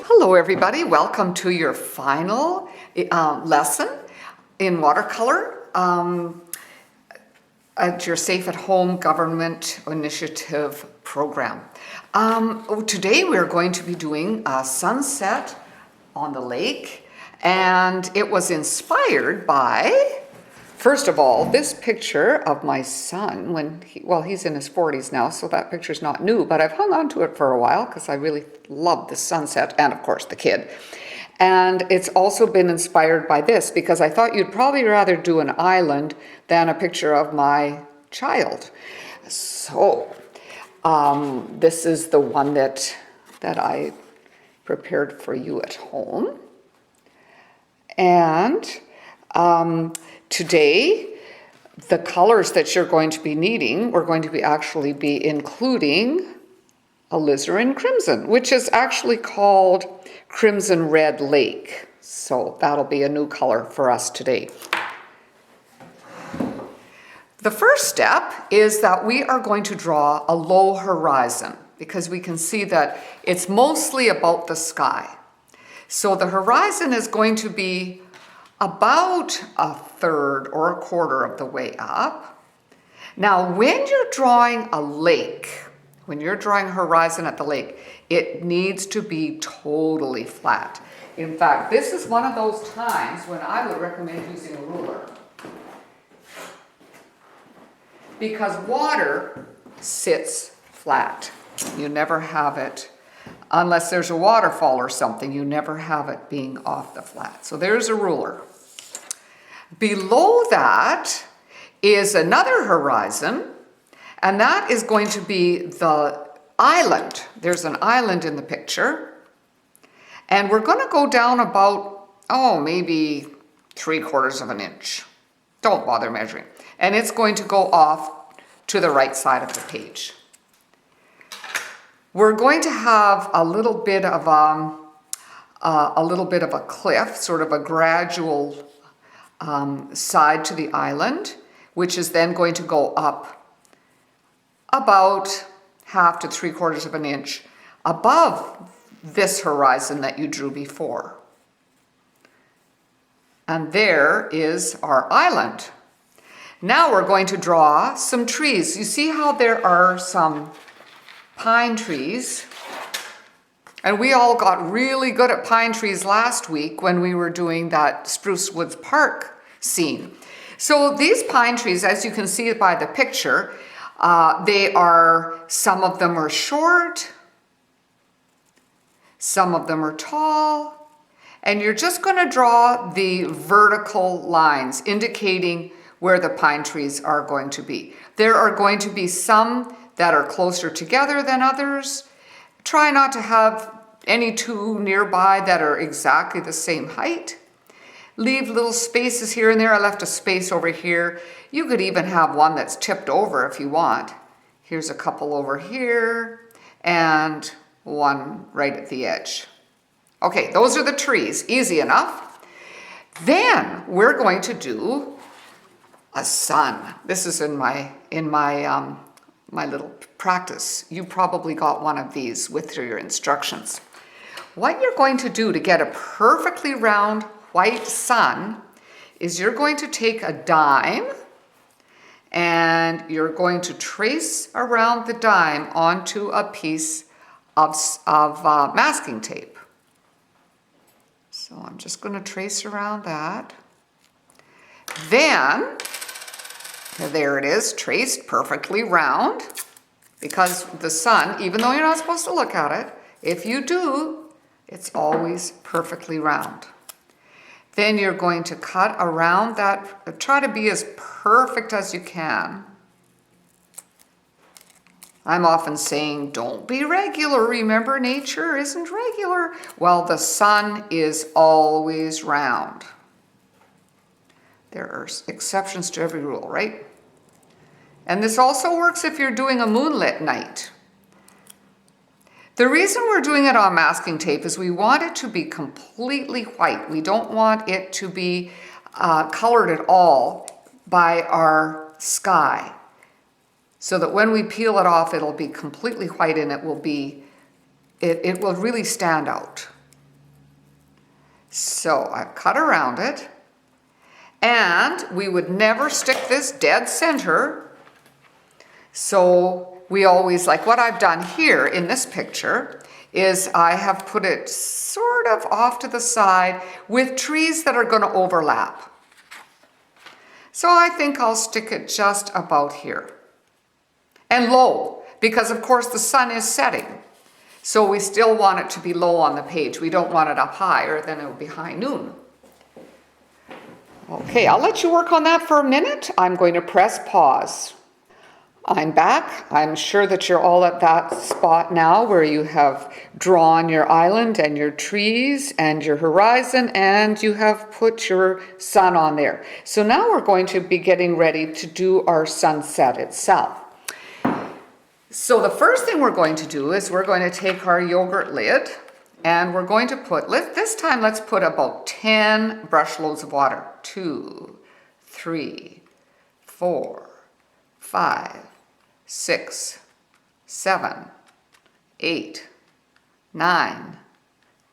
Hello everybody, welcome to your final lesson in watercolor at your Safe at Home Government Initiative program. Today we're going to be doing a sunset on the lake, and it was inspired by, first of all, this picture of my son when he's in his 40s now, so that picture's not new, but I've hung on to it for a while because I really love the sunset and of course the kid. And it's also been inspired by this because I thought you'd probably rather do an island than a picture of my child. So this is the one that I prepared for you at home. And today, the colors that you're going to be needing, we're going to be actually be including alizarin crimson, which is actually called Crimson Red Lake. So that'll be a new color for us today. The first step is that we are going to draw a low horizon because we can see that it's mostly about the sky. So the horizon is going to be about a third or a quarter of the way up. Now, when you're drawing a lake, when you're drawing a horizon at the lake, it needs to be totally flat. In fact, this is one of those times when I would recommend using a ruler, because water sits flat. You never have it, unless there's a waterfall or something, you never have it being off the flat. So there's a ruler. Below that is another horizon, and that is going to be the island. There's an island in the picture, and we're going to go down about, maybe 3/4 of an inch. Don't bother measuring. And it's going to go off to the right side of the page. We're going to have a little bit of a cliff, sort of a gradual side to the island, which is then going to go up about 1/2 to 3/4 of an inch above this horizon that you drew before. And there is our island. Now we're going to draw some trees. You see how there are some pine trees? And we all got really good at pine trees last week when we were doing that Spruce Woods Park scene. So these pine trees, as you can see by the picture, some of them are short, some of them are tall, and you're just going to draw the vertical lines indicating where the pine trees are going to be. There are going to be some that are closer together than others. Try not to have any two nearby that are exactly the same height. Leave little spaces here and there. I left a space over here. You could even have one that's tipped over if you want. Here's a couple over here and one right at the edge. Okay, those are the trees, easy enough. Then we're going to do a sun. This is in my little practice. You probably got one of these with your instructions. What you're going to do to get a perfectly round white sun is you're going to take a dime and you're going to trace around the dime onto a piece of masking tape. So I'm just going to trace around that. Then, there it is, traced perfectly round, because the sun, even though you're not supposed to look at it, if you do, it's always perfectly round. Then you're going to cut around that, try to be as perfect as you can. I'm often saying, don't be regular. Remember, nature isn't regular. Well, the sun is always round. There are exceptions to every rule, right? And this also works if you're doing a moonlit night. The reason we're doing it on masking tape is we want it to be completely white. We don't want it to be colored at all by our sky. so that when we peel it off, it'll be completely white and it will really stand out. So I've cut around it, and we would never stick this dead center. So we always, like what I've done here in this picture, is I have put it sort of off to the side with trees that are going to overlap. So I think I'll stick it just about here. And low, because of course the sun is setting. So we still want it to be low on the page. We don't want it up high, or then it will be high noon. Okay, I'll let you work on that for a minute. I'm going to press pause. I'm back. I'm sure that you're all at that spot now where you have drawn your island and your trees and your horizon, and you have put your sun on there. So now we're going to be getting ready to do our sunset itself. So the first thing we're going to do is we're going to take our yogurt lid, and we're going to put, this time let's put about 10 brush loads of water. 2, 3, 4, 5, 6, 7, 8, 9,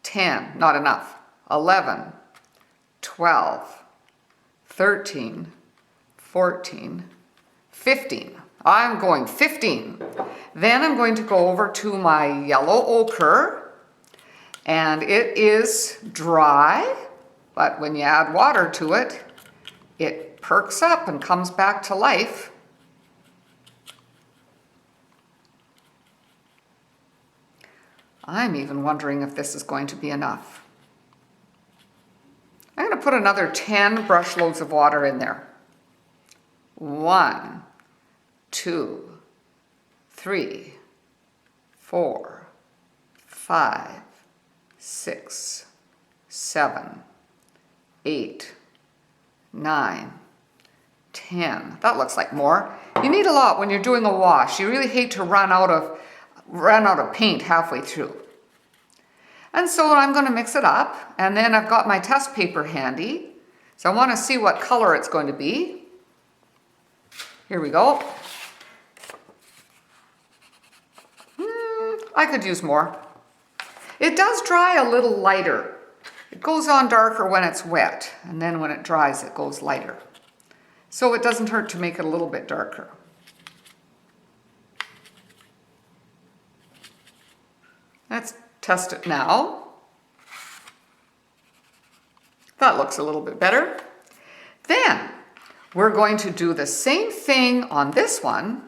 10, not enough, 11, 12, 13, 14, 15. I'm going 15. Then I'm going to go over to my yellow ochre, and it is dry, but when you add water to it, it perks up and comes back to life. I'm even wondering if this is going to be enough. I'm going to put another 10 brush loads of water in there. 1, 2, 3, 4, 5, 6, 7, 8, 9, 10. That looks like more. You need a lot when you're doing a wash. You really hate to run out of paint halfway through. And so I'm going to mix it up, and then I've got my test paper handy. So I want to see what color it's going to be. Here we go. I could use more. It does dry a little lighter. It goes on darker when it's wet, and then when it dries it goes lighter. So it doesn't hurt to make it a little bit darker. Let's test it now. That looks a little bit better. Then we're going to do the same thing on this one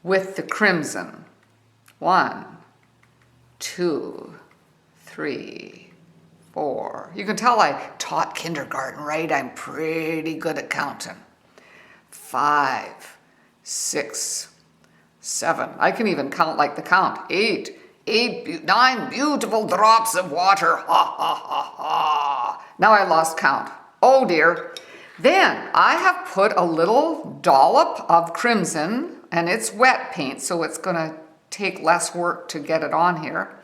with the crimson. 1, 2, 3, 4. You can tell I taught kindergarten, right? I'm pretty good at counting. 5, 6, 7. I can even count like the count. 8, 9 beautiful drops of water. Ha, ha, ha, ha. Now I lost count. Oh dear. Then I have put a little dollop of crimson, and it's wet paint, so it's going to take less work to get it on here.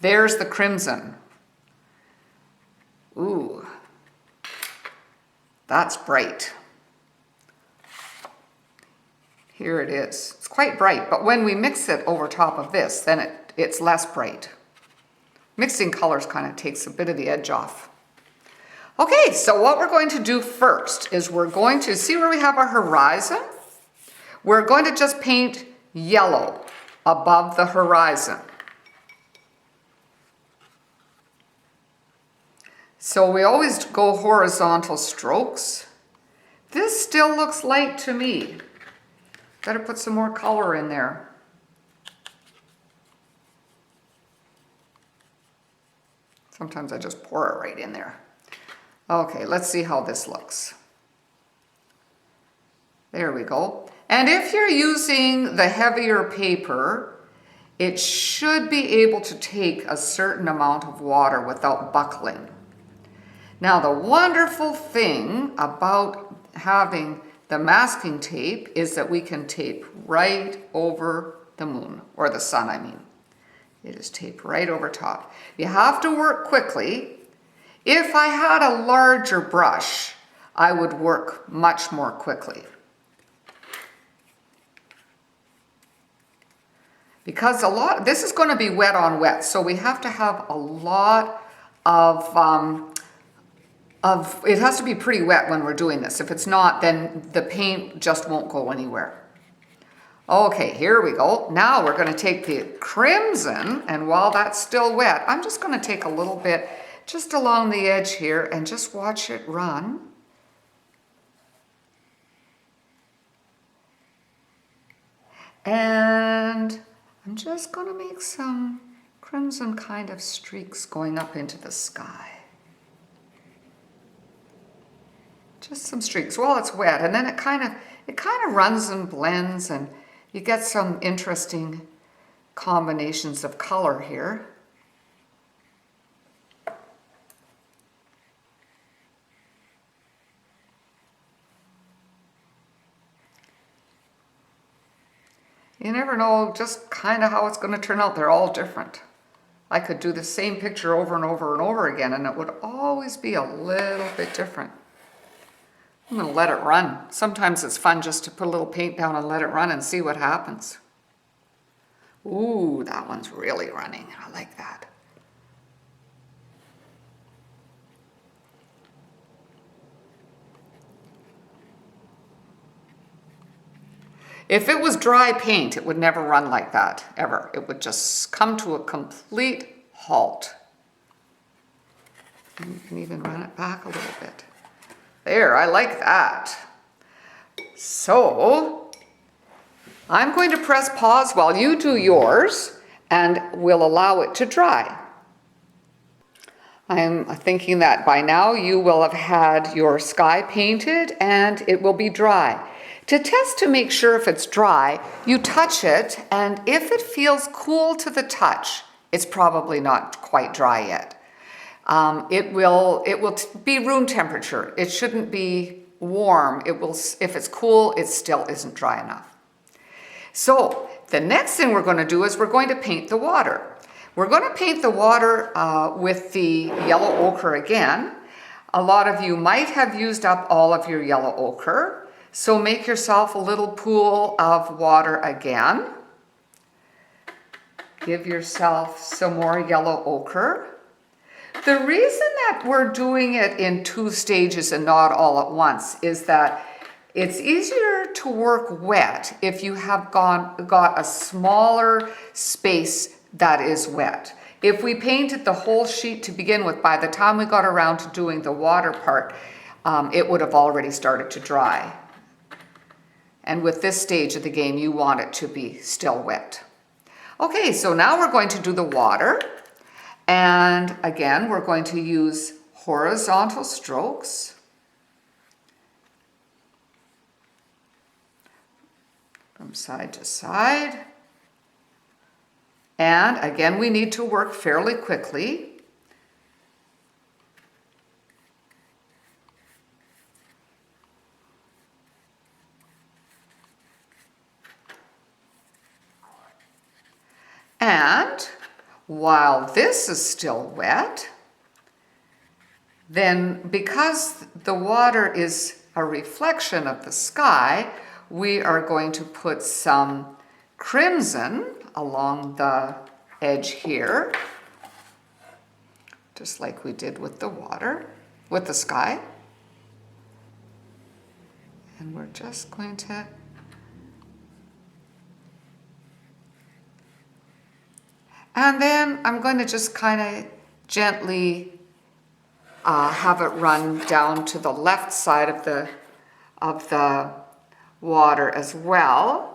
There's the crimson. Ooh, that's bright. Here it is. It's quite bright, but when we mix it over top of this, then it's less bright. Mixing colors kind of takes a bit of the edge off. Okay, so what we're going to do first is we're going to see where we have our horizon. We're going to just paint yellow above the horizon. So we always go horizontal strokes. This still looks light to me. Better put some more color in there. Sometimes I just pour it right in there. Okay, let's see how this looks. There we go. And if you're using the heavier paper, it should be able to take a certain amount of water without buckling. Now, the wonderful thing about having the masking tape is that we can tape right over the moon, or the sun, I mean. It is taped right over top. You have to work quickly. If I had a larger brush, I would work much more quickly. because this is going to be wet on wet, so we have to have a lot of, it has to be pretty wet when we're doing this. If it's not, then the paint just won't go anywhere. Okay, here we go. Now we're going to take the crimson, and while that's still wet, I'm just going to take a little bit just along the edge here and just watch it run. And I'm just going to make some crimson kind of streaks going up into the sky. Just some streaks while it's wet, and then it kind of runs and blends, and you get some interesting combinations of color here. You never know just kind of how it's going to turn out. They're all different. I could do the same picture over and over and over again, and it would always be a little bit different. I'm going to let it run. Sometimes it's fun just to put a little paint down and let it run and see what happens. Ooh, that one's really running. I like that. If it was dry paint, it would never run like that, ever. It would just come to a complete halt. And you can even run it back a little bit. There, I like that. So, I'm going to press pause while you do yours, and we'll allow it to dry. I'm thinking that by now you will have had your sky painted and it will be dry. To test to make sure if it's dry, you touch it, and if it feels cool to the touch, it's probably not quite dry yet. It will be room temperature. It shouldn't be warm. If it's cool, it still isn't dry enough. So the next thing we're going to do is we're going to paint the water. We're going to paint the water with the yellow ochre again. A lot of you might have used up all of your yellow ochre, so make yourself a little pool of water again. Give yourself some more yellow ochre. The reason that we're doing it in 2 stages and not all at once is that it's easier to work wet if you have got a smaller space that is wet. If we painted the whole sheet to begin with, by the time we got around to doing the water part, it would have already started to dry. And with this stage of the game, you want it to be still wet. Okay, so now we're going to do the water. And again, we're going to use horizontal strokes. From side to side. And again, we need to work fairly quickly. And while this is still wet, then because the water is a reflection of the sky, we are going to put some crimson along the edge here, just like we did with the water, with the sky. And we're just going to and then I'm going to just kind of gently have it run down to the left side of the water as well.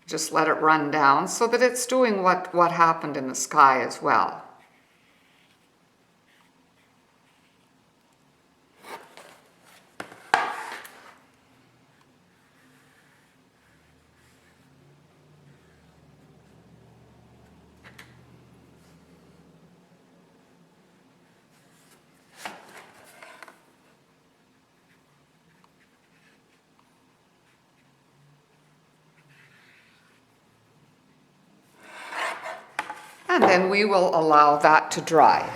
Just let it run down so that it's doing what happened in the sky as well. And then we will allow that to dry.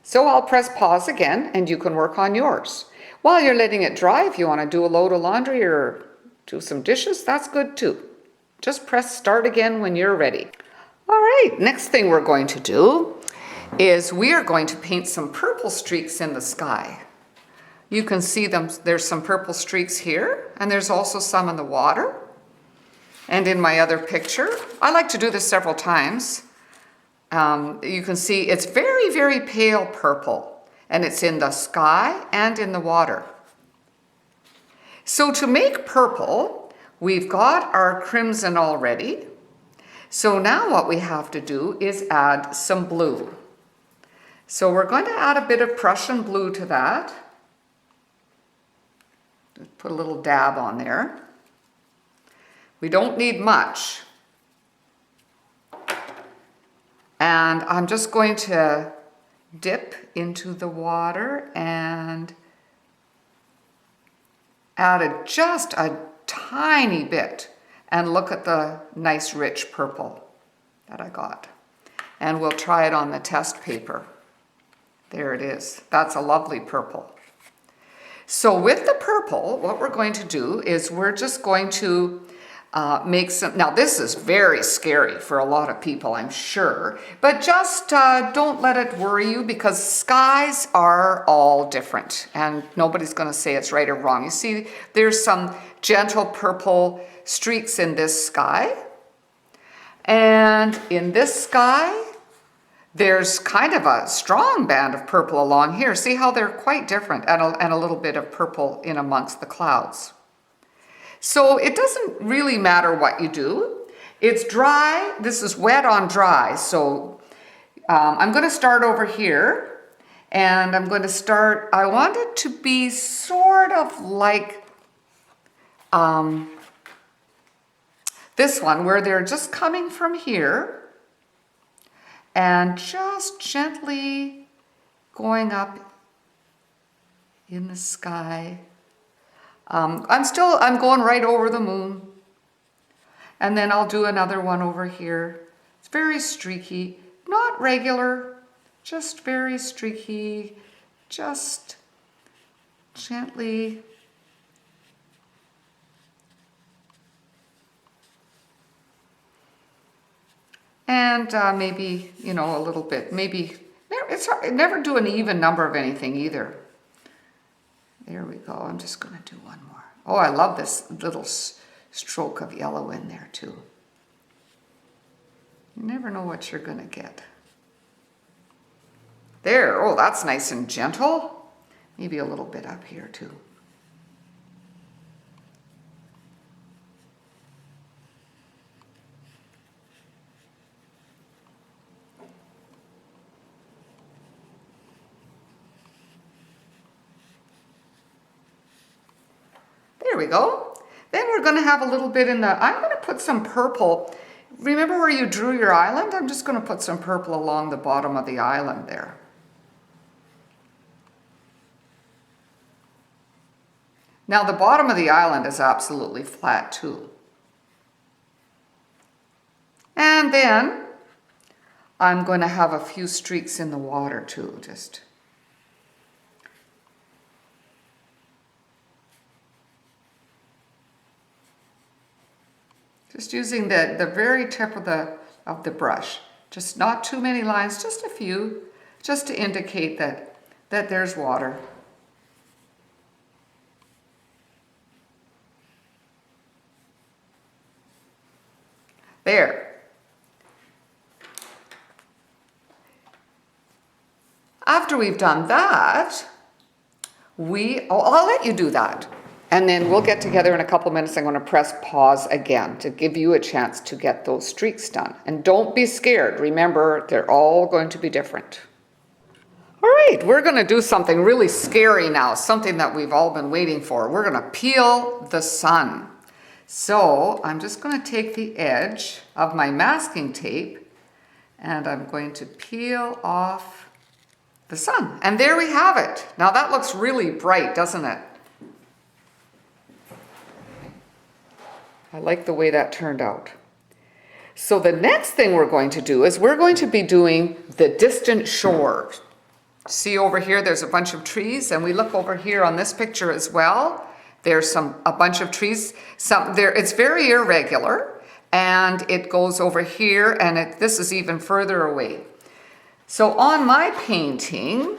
So I'll press pause again and you can work on yours. While you're letting it dry, if you want to do a load of laundry or do some dishes, that's good too. Just press start again when you're ready. All right, next thing we're going to do is we are going to paint some purple streaks in the sky. You can see them, there's some purple streaks here, and there's also some in the water. And in my other picture, I like to do this several times. You can see it's very, very pale purple, and it's in the sky and in the water. So to make purple, we've got our crimson already. So now what we have to do is add some blue. So we're going to add a bit of Prussian blue to that. Put a little dab on there. We don't need much. And I'm just going to dip into the water and add just a tiny bit. And look at the nice rich purple that I got. And we'll try it on the test paper. There it is. That's a lovely purple. So with the purple, what we're going to do is we're just going to make some, now this is very scary for a lot of people, I'm sure, but just don't let it worry you, because skies are all different and nobody's going to say it's right or wrong. You see, there's some gentle purple streaks in this sky, and in this sky there's kind of a strong band of purple along here. See how they're quite different, and a little bit of purple in amongst the clouds. So it doesn't really matter what you do. It's dry. This is wet on dry. So I'm going to start over here, and I'm going to start, I want it to be sort of like this one, where they're just coming from here and just gently going up in the sky. I'm going right over the moon. And then I'll do another one over here. It's very streaky, not regular, just very streaky, just gently. And maybe, you know, a little bit, maybe, it's hard, never do an even number of anything either. There we go. I'm just going to do one more. Oh, I love this little stroke of yellow in there too. You never know what you're going to get. There. Oh, that's nice and gentle. Maybe a little bit up here too. There we go. Then we're going to have a little bit in the, I'm going to put some purple. Remember where you drew your island? I'm just going to put some purple along the bottom of the island there. Now the bottom of the island is absolutely flat too. And then I'm going to have a few streaks in the water too, just using the very tip of the brush. Just not too many lines, just a few, just to indicate that there's water. There. After we've done that, I'll let you do that. And then we'll get together in a couple minutes. I'm going to press pause again to give you a chance to get those streaks done. And don't be scared. Remember, they're all going to be different. All right, we're going to do something really scary now, something that we've all been waiting for. We're going to peel the sun. So I'm just going to take the edge of my masking tape and I'm going to peel off the sun. And there we have it. Now that looks really bright, doesn't it? I like the way that turned out. So the next thing we're going to do is we're going to be doing the distant shore. See over here, there's a bunch of trees, and we look over here on this picture as well. There's a bunch of trees. It's very irregular, and it goes over here, and this is even further away. So on my painting,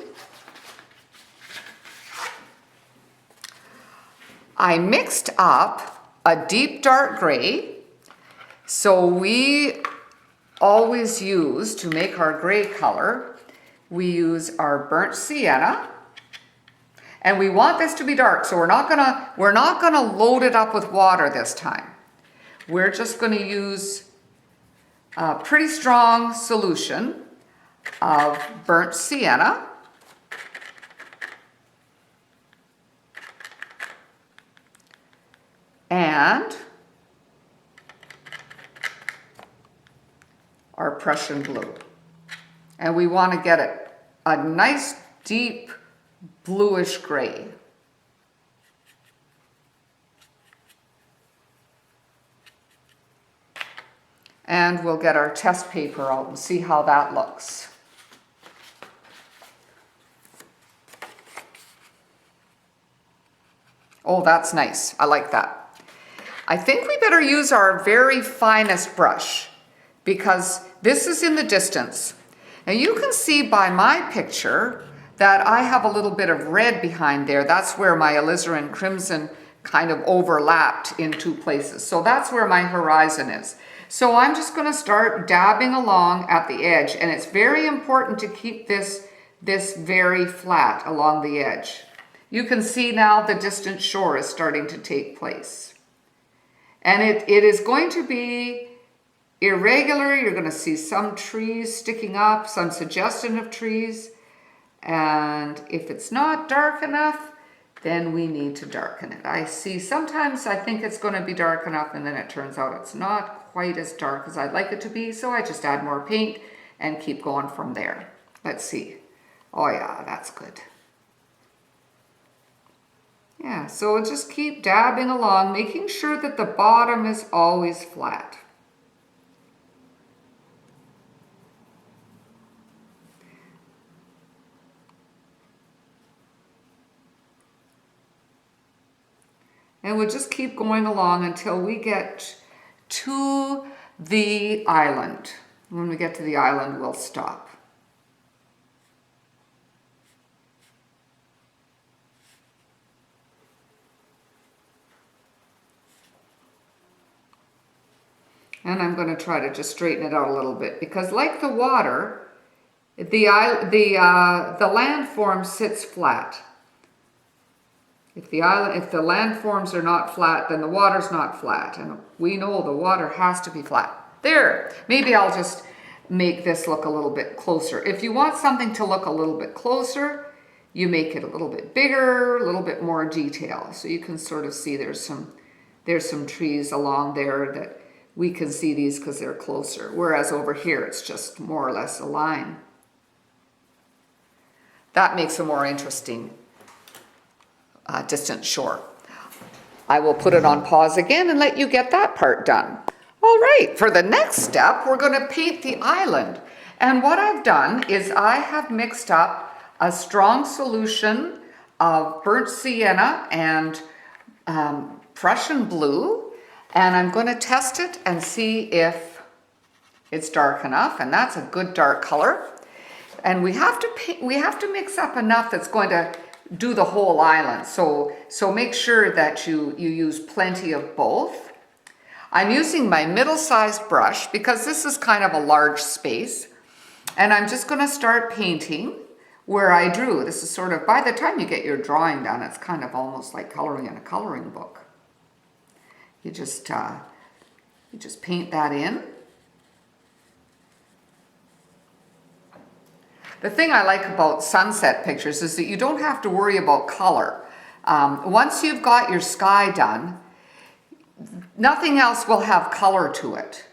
I mixed up a deep dark gray. So we always use, to make our gray color, we use our burnt sienna. And we want this to be dark, so we're not gonna load it up with water this time. We're just gonna use a pretty strong solution of burnt sienna. And our Prussian blue. And we want to get it a nice deep bluish gray. And we'll get our test paper out and see how that looks. Oh, that's nice. I like that. I think we better use our very finest brush because this is in the distance. Now you can see by my picture that I have a little bit of red behind there. That's where my alizarin crimson kind of overlapped in two places. So that's where my horizon is. So I'm just going to start dabbing along at the edge, and it's very important to keep this very flat along the edge. You can see now the distant shore is starting to take place. And it is going to be irregular. You're going to see some trees sticking up, some suggestion of trees. And if it's not dark enough, then we need to darken it. I see sometimes I think it's going to be dark enough, and then it turns out it's not quite as dark as I'd like it to be. So I just add more paint and keep going from there. Let's see. Oh yeah, that's good. Yeah, so just keep dabbing along, making sure that the bottom is always flat. And we'll just keep going along until we get to the island. When we get to the island, we'll stop. And I'm going to try to just straighten it out a little bit because, like the water, the landform sits flat. If the landforms are not flat, then the water's not flat, and we know the water has to be flat. There. Maybe I'll just make this look a little bit closer. If you want something to look a little bit closer, you make it a little bit bigger, a little bit more detail. So you can sort of see there's some trees along there that we can see these because they're closer. Whereas over here, it's just more or less a line. That makes a more interesting distant shore. I will put it on pause again and let you get that part done. All right, for the next step, we're going to paint the island. And what I've done is I have mixed up a strong solution of burnt sienna and Prussian blue. And I'm going to test it and see if it's dark enough, and that's a good dark color. And we have to mix up enough that's going to do the whole island. So make sure that you use plenty of both. I'm using my middle-sized brush because this is kind of a large space. And I'm just going to start painting where I drew. This is sort of, by the time you get your drawing done, it's kind of almost like coloring in a coloring book. You just paint that in. The thing I like about sunset pictures is that you don't have to worry about color. Once you've got your sky done, nothing else will have color to it,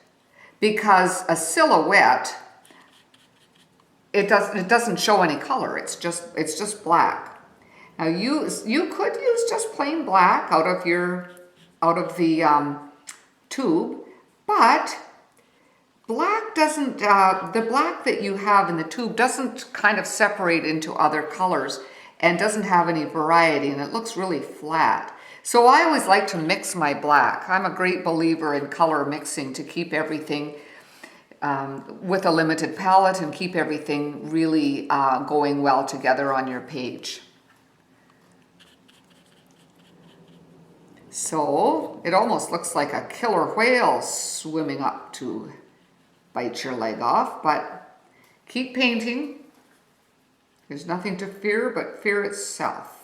because a silhouette, it doesn't show any color. It's just black. Now you could use just plain black out of the tube, but black doesn't, the black that you have in the tube doesn't kind of separate into other colors and doesn't have any variety, and it looks really flat. So I always like to mix my black. I'm a great believer in color mixing to keep everything with a limited palette and keep everything really going well together on your page. So it almost looks like a killer whale swimming up to bite your leg off, but keep painting. There's nothing to fear but fear itself.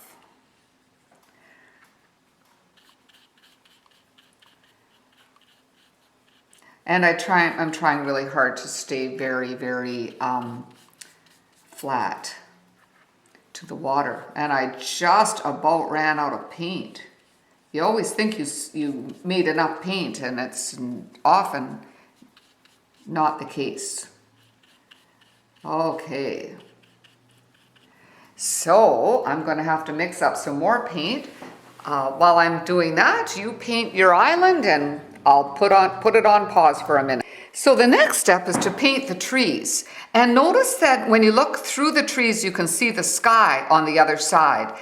And I'm trying really hard to stay very, very flat to the water. And I just about ran out of paint. You always think you made enough paint, and it's often not the case. Okay. So I'm going to have to mix up some more paint. While I'm doing that, you paint your island, and I'll put it on pause for a minute. So the next step is to paint the trees. And notice that when you look through the trees, you can see the sky on the other side.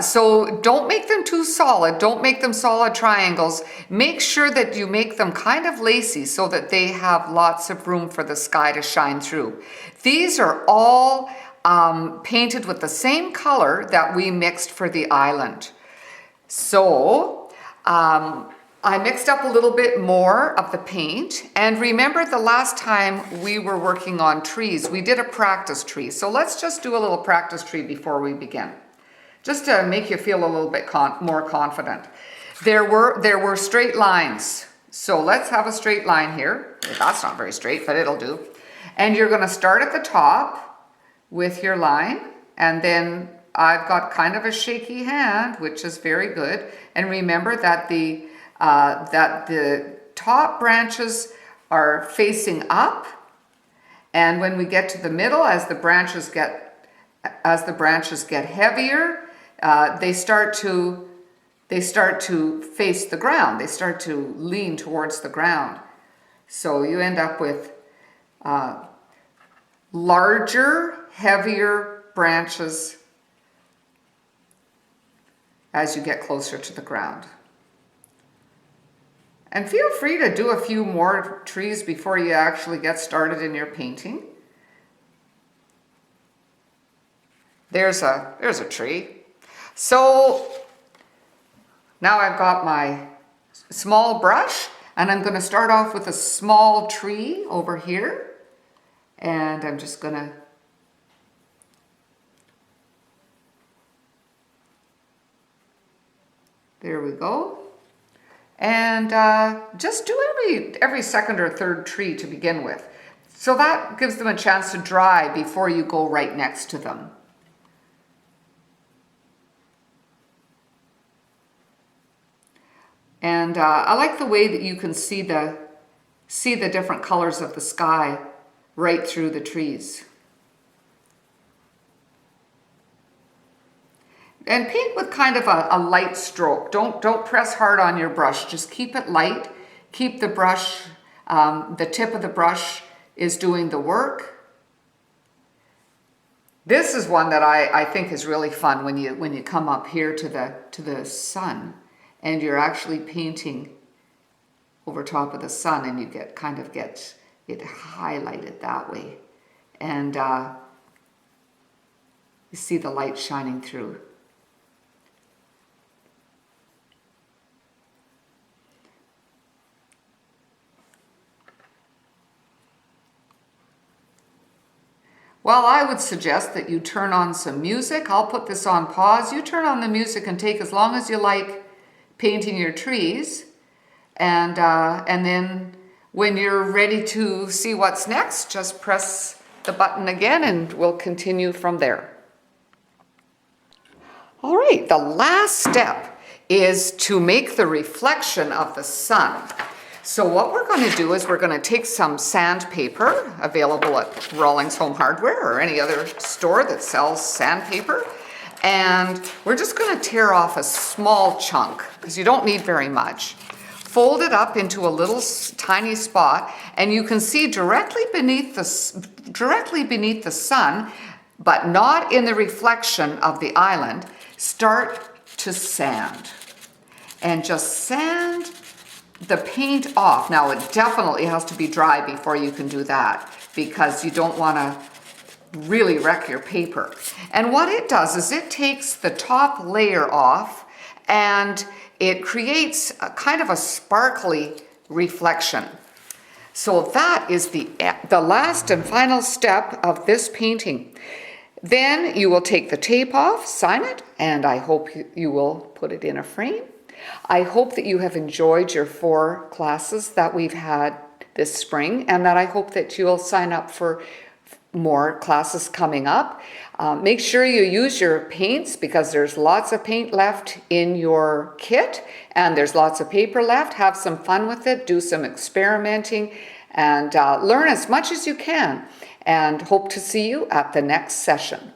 So don't make them too solid. Don't make them solid triangles. Make sure that you make them kind of lacy so that they have lots of room for the sky to shine through. These are all painted with the same color that we mixed for the island. So I mixed up a little bit more of the paint, and remember the last time we were working on trees, we did a practice tree. So let's just do a little practice tree before we begin, just to make you feel a little bit more confident. There were straight lines. So let's have a straight line here. That's not very straight, but it'll do. And you're going to start at the top with your line, and then I've got kind of a shaky hand, which is very good. And remember that the top branches are facing up, and when we get to the middle, as the branches get heavier, they start to face the ground. They start to lean towards the ground. So you end up with larger, heavier branches as you get closer to the ground. And feel free to do a few more trees before you actually get started in your painting. There's a tree. So now I've got my small brush, and I'm going to start off with a small tree over here. And I'm just going to there we go. And just do every second or third tree to begin with. So that gives them a chance to dry before you go right next to them. And I like the way that you can see the different colors of the sky right through the trees. And paint with kind of a light stroke. Don't press hard on your brush. Just keep it light. Keep the brush, the tip of the brush is doing the work. This is one that I think is really fun when you come up here to the sun, and you're actually painting over top of the sun, and you get it highlighted that way, and you see the light shining through. Well, I would suggest that you turn on some music. I'll put this on pause. You turn on the music and take as long as you like painting your trees. And then when you're ready to see what's next, just press the button again and we'll continue from there. All right, the last step is to make the reflection of the sun. So what we're going to do is we're going to take some sandpaper available at Rawlings Home Hardware or any other store that sells sandpaper. And we're just going to tear off a small chunk because you don't need very much. Fold it up into a little tiny spot, and you can see directly beneath the sun, but not in the reflection of the island, start to sand. and just sand the paint off. Now it definitely has to be dry before you can do that, because you don't want to really wreck your paper. And what it does is it takes the top layer off and it creates a kind of a sparkly reflection. So that is the last and final step of this painting. Then you will take the tape off, sign it, and I hope you will put it in a frame. I hope that you have enjoyed your 4 classes that we've had this spring, and that I hope that you'll sign up for more classes coming up. Make sure you use your paints, because there's lots of paint left in your kit and there's lots of paper left. Have some fun with it, do some experimenting, and learn as much as you can, and hope to see you at the next session.